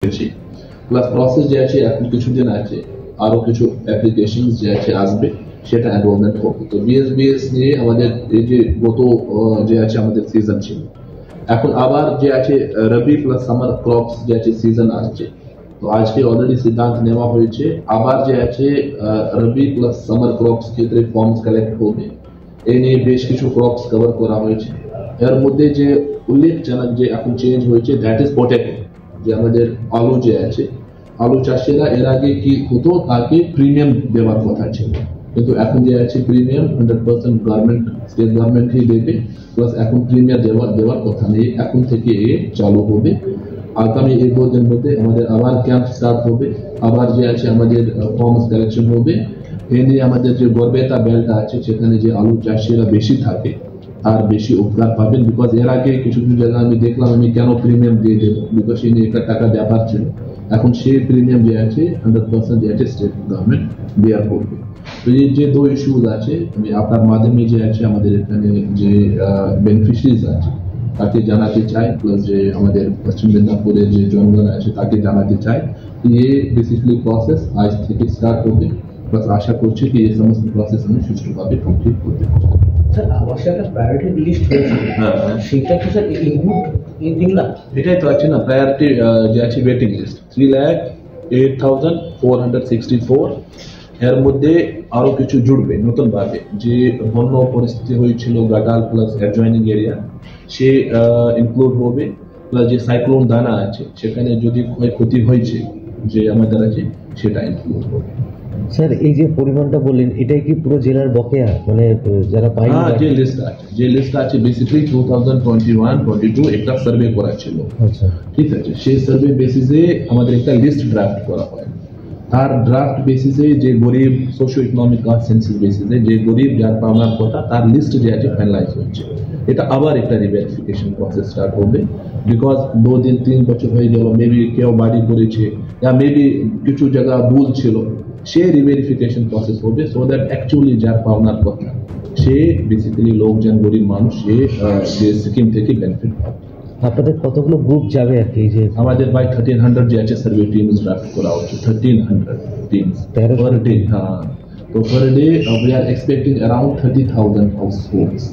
রেখেছি। Plus process যে আছে এখন কিছুদিন আছে, আরো কিছু অ্যাপ্লিকেশন যে আছে আসবে, সেটা এনরোলমেন্ট হবে। তো বিএস নিয়ে আমাদের এই যে গত যে আছে আমাদের সিজন ছিল, এখন আবার যে আছে রবি প্লাস সামার ক্রপস যে আছে সিজন আসছে। তো আজকে অলরেডি সিদ্ধান্ত নেওয়া হয়েছে আবার যে আছে রবি প্লাস সামার ক্রপস ক্ষেত্রে ফর্মস কালেক্ট হবে। এই নিয়ে বেশ কিছু ক্রপস কভার করা হয়েছে। এর মধ্যে যে উল্লেখজনক যে এখন চেঞ্জ হয়েছে দ্যাট ইজ পটেটো। যে আমাদের আলু যে আছে, আলু চাষিরা এর আগে কি হতো, তাকে প্রিমিয়াম দেওয়ার কথা ছিল, কিন্তু এখন যে আছে প্রিমিয়াম 100% গভর্নমেন্ট, স্টেট গভর্নমেন্টই দেবে। প্লাস এখন প্রিমিয়াম দেওয়ার কথা নেই, এখন থেকে এ চালু হবে। আগামী 1-2 দিনের মধ্যে আমাদের আবার ক্যাম্প স্টার্ট হবে, আবার যে আছে আমাদের ফর্মস কালেকশন হবে। এ নিয়ে আমাদের যে গড়বেতা বেল্ট আছে সেখানে যে আলু চাষিরা বেশি থাকে আর বেশি উপকার পাবেন। বিকজ এর আগে কিছু কিছু জায়গায় আমি দেখলাম আমি কেন প্রিমিয়াম দিয়ে দেবো, বিকজ এই নিয়ে একটা টাকা ব্যাপার ছিল। এখন সেই প্রিমিয়াম যে আছে 100% যে আছে স্টেট গভর্নমেন্ট বেয়ার করবে। তো এই যে 2 ইস্যুজ আছে, আমি আপনার মাধ্যমে যে আছে আমাদের এখানে যে বেনিফিশিয়ারিজ আছে তাকে জানাতে চাই, প্লাস যে আমাদের পশ্চিম মেদিনীপুরের যে জনগণ আছে তাকে জানাতে চাই ये बेसिकली প্রসেস আজ থেকে স্টার্ট হবে। বাস আশা করছি কি এই সমস্ত প্রসেস আমি সুষ্ঠুভাবে কমপ্লিট করতে পারবো। স্যার আমার সাথে প্রায়োরিটি লিস্ট হয়েছে, সেটা কি স্যার ইনক্লুড এই 3 লাখ? এটাই তো আছে না প্রায়োরিটি যে আছে ওয়েটিং লিস্ট 3,08,464। এর মধ্যে আরো কিছু জুড়বে নতুন ভাবে, যে বন্য পরিস্থিতি হয়েছিল গাটাল প্লাস অ্যাডজয়নিং এরিয়া, সে ইনক্লুড হবে। প্লাস যে সাইক্লোন দানা আছে সেখানে যদি ক্ষয়ক্ষতি হয়েছে যে আমাদের আছে সেটা ইনক্লুড হবে। স্যার এই যে পরিমাণটা বললেন এটাই কি পুরো জেলার বকেয়া, মানে যারা পায়নি? যে লিস্ট আছে বেসিক্যালি 2021-22 একটা সার্ভে করা ছিল। আচ্ছা, ঠিক আছে, সেই সার্ভে বেসিসে আমাদের একটা লিস্ট ড্রাফট করা হয়। তার ড্রাফট বেসিসে যে গরিব সোশিও ইকোনমিক সেন্সিস বেসিসে যে গরিব যার পাওনার কথা তার লিস্ট যে আছে ফাইনালাইজ হচ্ছে। এটা আবার একটা রিভেরিফিকেশন প্রসেস স্টার্ট হবে, বিকজ 2-3 বছর হয়ে গেল, মেবি কেউ বাড়ি করেছে বা মেবি কিছু জায়গা ভুল ছিল, সে রিভেরিফিকেশন প্রসেস হবে সো দ্যাট অ্যাকচুয়ালি যার পাওনার কথা সে বেসিক্যালি লোকজন গরিব মানুষ সে স্কিম থেকে বেনিফিট পাবে। আপনাদের কতগুলো গ্রুপ যাবে আর কি? যে আমাদের বাই 1300 যে আছে সার্ভে টিমস ড্রাফট করা হচ্ছে, 1300 টিমস পার ডে। হ্যাঁ, তো per day we are expecting around 30,000 হাউসহোল্ডস,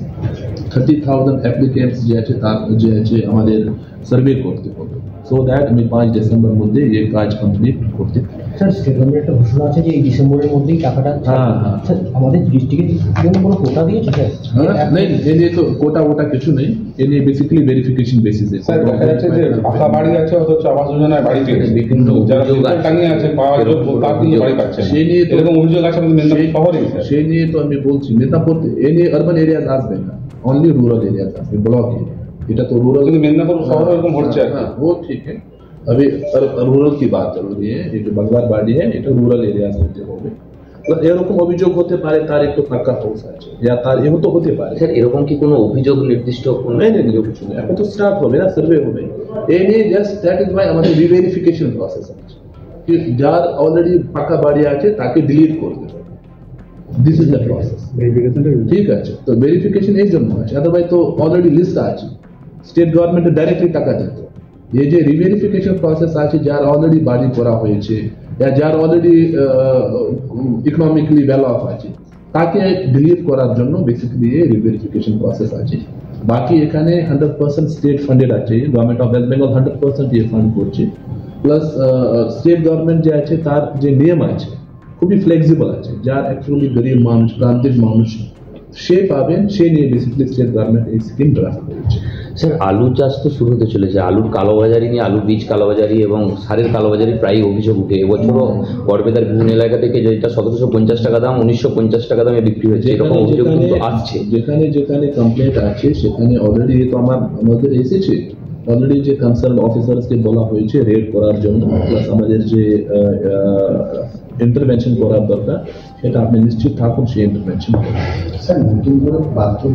30,000 applicants যে আছে তার যে আছে আমাদের সার্ভে করতে হবে, সো দ্যাট আমি 5 ডিসেম্বর মধ্যে এই কাজ কমপ্লিট করতে পারি। স্যার স্টেট গভর্নমেন্ট একটা ঘোষণা আছে যে এই ডিসেম্বরের মধ্যেই টাকাটা, স্যার আমাদের ডিস্ট্রিক্টের জন্য কোনো কোটা দিয়েছে স্যার? नहीं, ये लिए तो कोटा वोटा কিছু নেই, ये लिए बेसिकली वेरिफिकेशन बेसिस है। স্যার দেখা যাচ্ছে যে পাকা বাড়ি আছে অথচ আবাস যোজনায় বাড়ি পেয়েছে, বিভিন্ন যারা টাঙিয়ে আছে পাওয়ার যোগ্য তার কিন্তু বাড়ি পাচ্ছে না। সেই নিয়ে তো এরকম অভিযোগ আছে আমাদের মেদিনীপুর শহরে স্যার। সেই নিয়ে তো আমি বলছি মেদিনীপুর এ নিয়ে আরবান এরিয়াজ আসবে না, অনলি রুরাল এরিয়াজ আসবে, ব্লক এরিয়া। এটা তো रूरल, কিন্তু মেদিনীপুর শহরে এরকম হচ্ছে আর কি। हाँ वो ठीक है, अभी रूरल की बात चल रही है, ये जो बंगार बाड़ी है এটা রুরাল এরিয়াজ মধ্যে হবে। এরকম অভিযোগ হতে পারে, তার একটু পাক্কা ফোর্স আছে, या তার এও তো হতে পারে। স্যার এরকম কি কোনো অভিযোগ নির্দিষ্ট কোনো? नहीं কিছু নেই, এখন তো স্টার্ট হবে না, সার্ভে হবে। এই নিয়ে জাস্ট দ্যাট ইজ ওয়াই আমাদের রিভেরিফিকেশন প্রসেস আছে, कि যার অলরেডি পাকা বাড়ি আছে তাকে ডিলিট করবে, দিস ইজ দ্য প্রসেস। ঠিক আছে, তো ভেরিফিকেশন এই জন্য আছে, আদারওয়াইজ তো অলরেডি লিস্ট আছে, স্টেট গভর্নমেন্ট ডাইরেক্টলি টাকা দিত। এই যে রিভেরিফিকেশন প্রসেস আছে, যার অলরেডি বাড়ি করা হয়েছে या যার অলরেডি ইকোনমিক্যালি ওয়েল অফ আছে তাকে ডিলিট করার জন্য বেসিক্যালি এই রিভেরিফিকেশন প্রসেস আছে। বাকি এখানে 100% স্টেট ফান্ডেড আছে, গভর্নমেন্ট অফ ওয়েস্ট বেঙ্গল 100% দিয়ে ফান্ড করছে। প্লাস স্টেট গভর্নমেন্ট যে আছে তার যে নিয়ম আছে খুবই ফ্লেক্সিবল আছে, যার অ্যাকচুয়ালি গরিব মানুষ প্রান্তিক মানুষ সে পাবেন, সে নিয়ে বেসিক্যালি স্টেট গভর্নমেন্ট এই স্কিম ড্রাফট করেছে। স্যার আলু চাষ তো শুরু হতে চলেছে, আলুর কালোবাজারি নিয়ে, আলুর বীজ কালোবাজারি এবং সারের কালোবাজারি প্রায় অভিযোগ উঠে। এবছরও গড়বেতার বিভিন্ন এলাকা থেকে যেটা 1750 টাকা দাম 1950 টাকা দামে বিক্রি হয়েছে, এরকম অভিযোগ কিন্তু আসছে। যেখানে যেখানে কমপ্লেন্ট আছে সেখানে অলরেডি তো আমাদের এসেছে, অলরেডি যে কনসার্ন অফিসার্সকে বলা হয়েছে রেড করার জন্য, প্লাস আমাদের যে ইন্টারভেনশন করার দরকার সেটা আপনি নিশ্চিত থাকুন, সেই ইন্টারভেনশন স্যার নতুন করে বাথরুম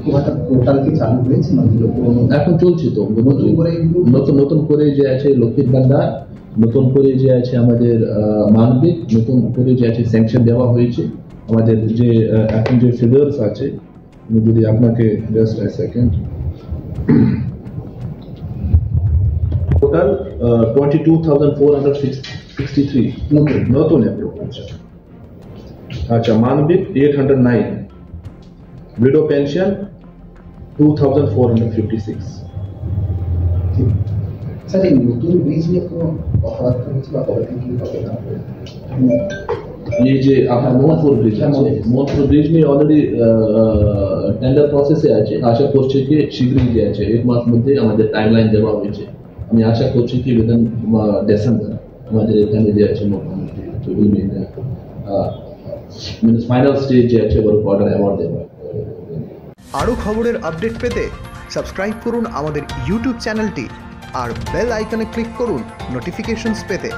পোর্টাল কি চালু হয়েছে? এখন চলছে তো নতুন করে যে আছে লক্ষ্মীর ভান্ডার, নতুন করে যে আছে আমাদের মানবিক, নতুন করে যে আছে স্যাংশন দেওয়া হয়েছে। আমাদের যে এখন যে ফিগার্স আছে, আমি যদি আপনাকে জাস্ট সেকেন্ড, টোটাল 22,463 নতুন অ্যাপ্রুভ আচ্ছা আচ্ছা মানবিক 809 উইডো পেনশন 2,456 স্যার এই নতুন ব্রিজ নিয়ে কোনো কথাবার্তা হচ্ছে বা কবে থেকে কি হবে না হবে? ये যে আপনার মোহনপুর ব্রিজ আছে মোহনপুর ব্রিজ নিয়ে অলরেডি টেন্ডার প্রসেসে আছে আশা করছি কি শীঘ্রই যে আছে এক মাস মধ্যে আমাদের টাইমলাইন দেওয়া হয়েছে আমি আশা করছি কি উইদিন ডিসেম্বর আমাদের এখানে যে আছে মোটামুটি ফাইনাল স্টেজ যে আছে ওর অর্ডার অ্যাওয়ার্ড দেওয়া আরও খবরের আপডেট পেতে সাবস্ক্রাইব করুন আমাদের ইউটিউব চ্যানেলটি আর বেল আইকনে ক্লিক করুন নোটিফিকেশনস পেতে।